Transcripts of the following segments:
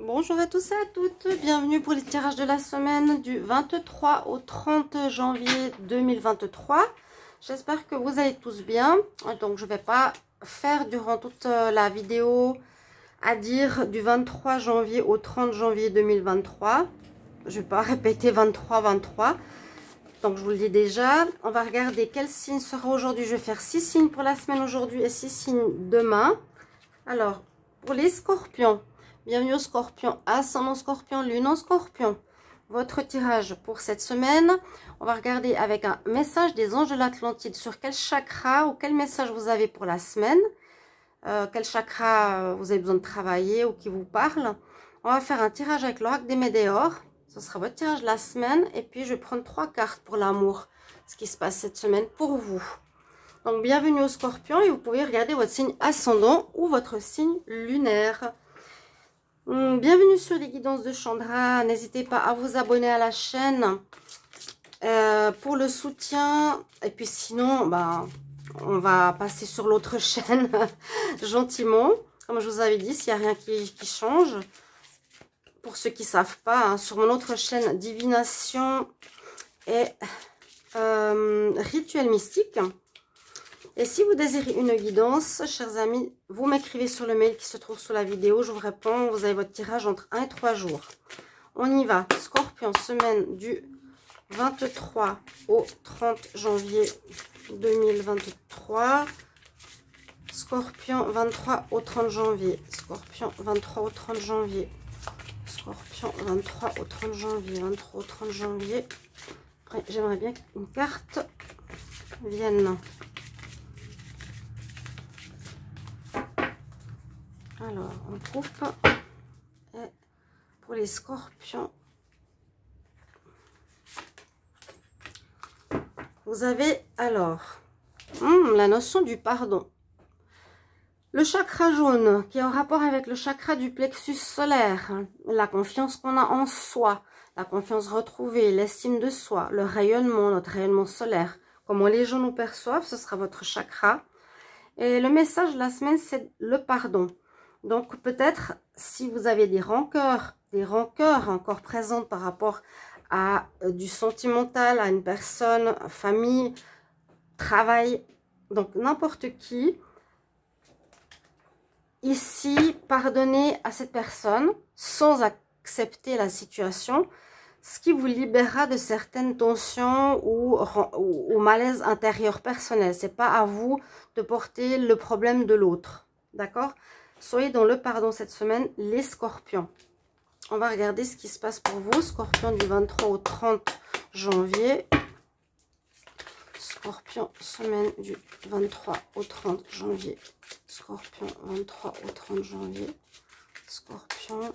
Bonjour à tous et à toutes, bienvenue pour les tirages de la semaine du 23 au 30 janvier 2023. J'espère que vous allez tous bien. Donc je ne vais pas faire durant toute la vidéo à dire du 23 janvier au 30 janvier 2023. Je ne vais pas répéter 23. Donc je vous le dis déjà, on va regarder quel signe sera aujourd'hui. Je vais faire 6 signes pour la semaine aujourd'hui et 6 signes demain. Alors pour les scorpions, bienvenue aux scorpions, ascendant scorpion, lune en scorpion. Votre tirage pour cette semaine, on va regarder avec un message des anges de l'Atlantide sur quel chakra ou quel message vous avez pour la semaine. Quel chakra vous avez besoin de travailler ou qui vous parle. On va faire un tirage avec l'oracle des Médéors. Ce sera votre tirage de la semaine. Et puis je vais prendre 3 cartes pour l'amour. Ce qui se passe cette semaine pour vous. Donc bienvenue aux scorpions et vous pouvez regarder votre signe ascendant ou votre signe lunaire. Bienvenue sur les guidances de Chandra. N'hésitez pas à vous abonner à la chaîne pour le soutien. Et puis sinon, on va passer sur l'autre chaîne gentiment. Comme je vous avais dit, s'il n'y a rien qui change. Pour ceux qui ne savent pas, sur mon autre chaîne, divination et rituel mystique. Et si vous désirez une guidance, chers amis, vous m'écrivez sur le mail qui se trouve sous la vidéo. Je vous réponds. Vous avez votre tirage entre 1 et 3 jours. On y va. Scorpion, semaine du 23 au 30 janvier 2023. Scorpion, 23 au 30 janvier. Scorpion, 23 au 30 janvier. Scorpion, 23 au 30 janvier. 23 au 30 janvier. Après, j'aimerais bien qu'une carte vienne. Alors, on coupe. Et pour les scorpions, vous avez alors la notion du pardon. Le chakra jaune qui est en rapport avec le chakra du plexus solaire. La confiance qu'on a en soi, la confiance retrouvée, l'estime de soi, le rayonnement, notre rayonnement solaire. Comment les gens nous perçoivent, ce sera votre chakra. Et le message de la semaine, c'est le pardon. Donc peut-être si vous avez des rancœurs encore présentes par rapport à du sentimental, à une personne, famille, travail, donc n'importe qui, ici, pardonnez à cette personne sans accepter la situation, ce qui vous libérera de certaines tensions ou malaise intérieur personnel. Ce n'est pas à vous de porter le problème de l'autre, d'accord? Soyez dans le pardon cette semaine, les scorpions. On va regarder ce qui se passe pour vous. Scorpion du 23 au 30 janvier. Scorpion, semaine du 23 au 30 janvier. Scorpion, 23 au 30 janvier. Scorpion,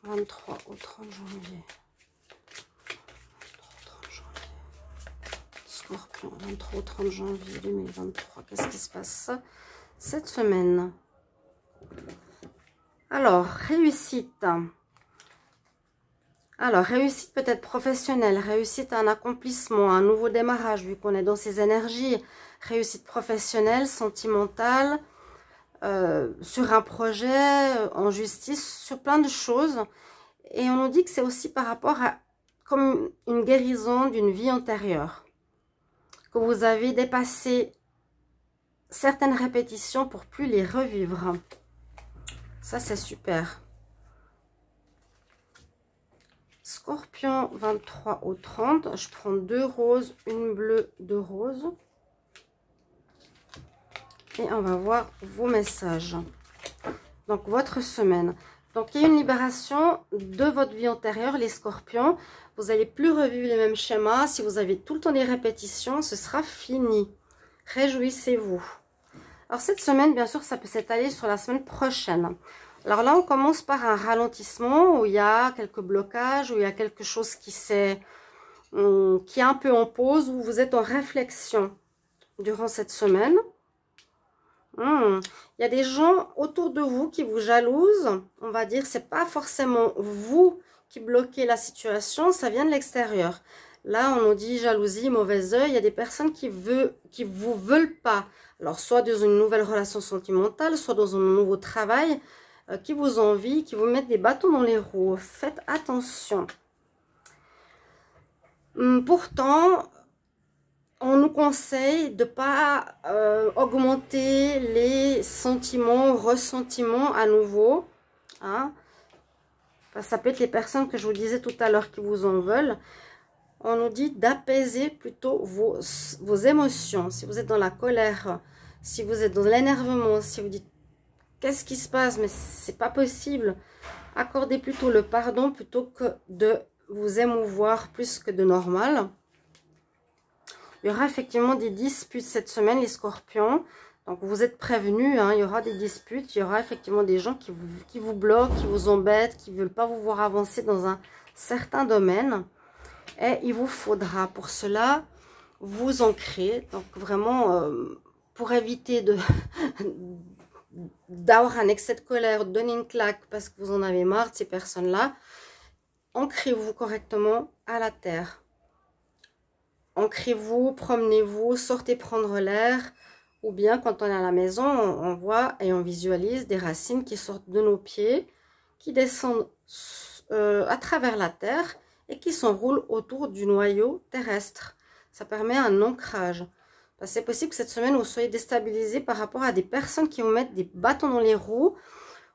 23 au 30 janvier. Scorpion, 23 au 30 janvier 2023. Qu'est-ce qui se passe cette semaine? Alors, réussite. Alors, réussite peut-être professionnelle, réussite à un accomplissement, un nouveau démarrage, vu qu'on est dans ces énergies. Réussite professionnelle, sentimentale, sur un projet, en justice, sur plein de choses. Et on nous dit que c'est aussi par rapport à comme une guérison d'une vie antérieure. Que vous avez dépassé certaines répétitions pour plus les revivre. Ça, c'est super. Scorpion, 23 au 30. Je prends 2 roses, une bleue, 2 roses. Et on va voir vos messages. Donc, votre semaine. Donc, il y a une libération de votre vie antérieure, les scorpions. Vous n'allez plus revivre les mêmes schémas. Si vous avez tout le temps des répétitions, ce sera fini. Réjouissez-vous. Alors, cette semaine, bien sûr, ça peut s'étaler sur la semaine prochaine. Alors là, on commence par un ralentissement où il y a quelques blocages, où il y a quelque chose qui est un peu en pause, où vous êtes en réflexion durant cette semaine. Il y a des gens autour de vous qui vous jalousent. On va dire, c'est pas forcément vous qui bloquez la situation, ça vient de l'extérieur. Là, on nous dit jalousie, mauvais œil. Il y a des personnes qui vous veulent pas. Alors, soit dans une nouvelle relation sentimentale, soit dans un nouveau travail. qui vous envient, qui vous mettent des bâtons dans les roues. Faites attention. Pourtant, on nous conseille de ne pas augmenter les sentiments, ressentiments à nouveau. Hein. Ça peut être les personnes que je vous disais tout à l'heure qui vous en veulent. On nous dit d'apaiser plutôt vos émotions. Si vous êtes dans la colère, si vous êtes dans l'énervement, si vous dites qu'est-ce qui se passe, mais c'est pas possible. Accordez plutôt le pardon plutôt que de vous émouvoir plus que de normal. Il y aura effectivement des disputes cette semaine, les scorpions. Donc, vous êtes prévenus, hein, il y aura des disputes. Il y aura effectivement des gens qui vous bloquent, qui vous embêtent, qui ne veulent pas vous voir avancer dans un certain domaine. Et il vous faudra pour cela vous ancrer. Donc, vraiment, pour éviter d'avoir un excès de colère, de donner une claque parce que vous en avez marre de ces personnes-là, ancrez-vous correctement à la terre. Ancrez-vous, promenez-vous, sortez prendre l'air. Ou bien quand on est à la maison, on voit et on visualise des racines qui sortent de nos pieds, qui descendent à travers la terre et qui s'enroulent autour du noyau terrestre. Ça permet un ancrage. C'est possible que cette semaine, vous soyez déstabilisé par rapport à des personnes qui vous mettent des bâtons dans les roues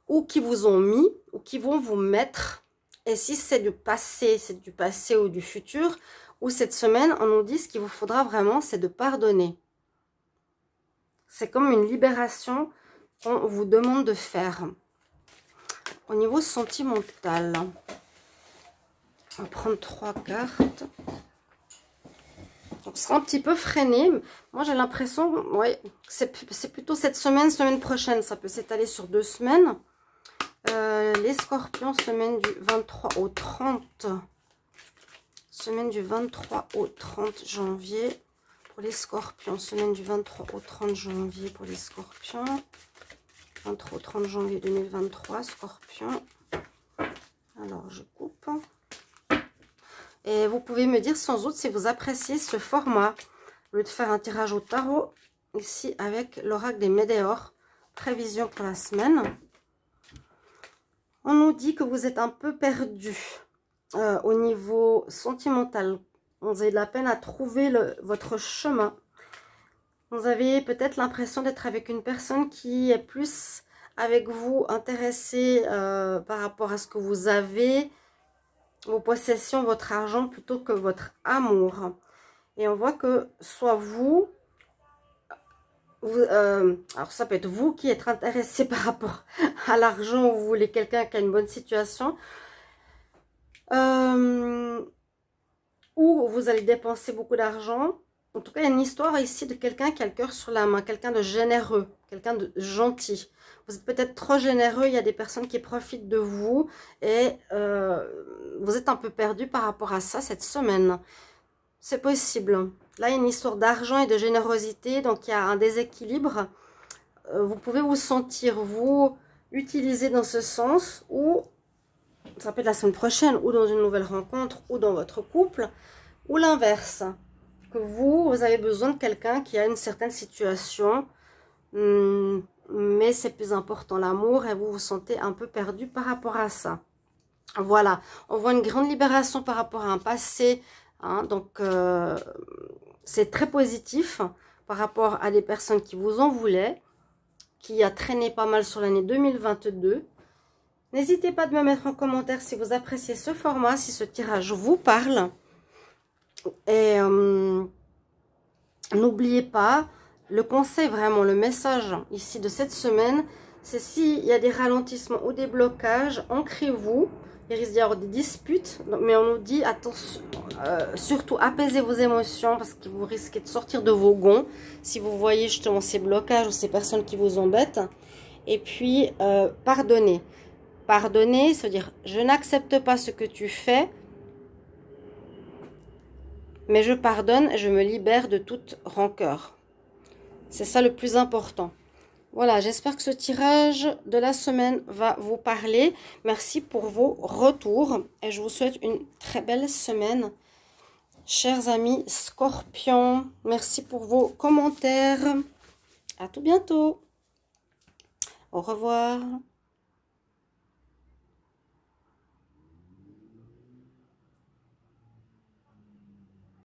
ou qui vous ont mis ou qui vont vous mettre. Et si c'est du passé ou du futur, ou cette semaine, on nous dit ce qu'il vous faudra vraiment, c'est de pardonner. C'est comme une libération qu'on vous demande de faire. Au niveau sentimental, on va prendre 3 cartes. Donc, ce sera un petit peu freiné. Moi, j'ai l'impression, ouais, c'est plutôt cette semaine prochaine. Ça peut s'étaler sur 2 semaines. Les scorpions, semaine du 23 au 30. Semaine du 23 au 30 janvier. Pour les scorpions, semaine du 23 au 30 janvier pour les scorpions. 23 au 30 janvier 2023, scorpion. Alors, je coupe. Et vous pouvez me dire sans doute si vous appréciez ce format. Au lieu de faire un tirage au tarot, ici avec l'oracle des Météores. Prévision pour la semaine. On nous dit que vous êtes un peu perdu au niveau sentimental. Vous avez de la peine à trouver votre chemin. Vous avez peut-être l'impression d'être avec une personne qui est plus avec vous, intéressée par rapport à ce que vous avez, vos possessions, votre argent, plutôt que votre amour. Et on voit que soit alors ça peut être vous qui êtes intéressé par rapport à l'argent, ou vous voulez quelqu'un qui a une bonne situation. Ou vous allez dépenser beaucoup d'argent. En tout cas, il y a une histoire ici de quelqu'un qui a le cœur sur la main, quelqu'un de généreux, quelqu'un de gentil. Vous êtes peut-être trop généreux, il y a des personnes qui profitent de vous et vous êtes un peu perdu par rapport à ça cette semaine. C'est possible. Là, il y a une histoire d'argent et de générosité, donc il y a un déséquilibre. Vous pouvez vous sentir, vous, utilisé dans ce sens, ou ça peut être la semaine prochaine, ou dans une nouvelle rencontre, ou dans votre couple, ou l'inverse. Que vous avez besoin de quelqu'un qui a une certaine situation, mais c'est plus important l'amour, et vous vous sentez un peu perdu par rapport à ça. Voilà, on voit une grande libération par rapport à un passé, hein, donc c'est très positif par rapport à des personnes qui vous en voulaient, qui a traîné pas mal sur l'année 2022. N'hésitez pas de me mettre en commentaire si vous appréciez ce format, si ce tirage vous parle. Et n'oubliez pas, le conseil, vraiment, le message ici de cette semaine, c'est s'il y a des ralentissements ou des blocages, ancrez-vous. Il risque d'y avoir des disputes, mais on nous dit, attention, surtout apaisez vos émotions parce que vous risquez de sortir de vos gonds si vous voyez justement ces blocages ou ces personnes qui vous embêtent. Et puis, pardonnez. Pardonner, c'est-à-dire, je n'accepte pas ce que tu fais, mais je pardonne et je me libère de toute rancœur. C'est ça le plus important. Voilà, j'espère que ce tirage de la semaine va vous parler. Merci pour vos retours et je vous souhaite une très belle semaine. Chers amis Scorpions, merci pour vos commentaires. À tout bientôt. Au revoir.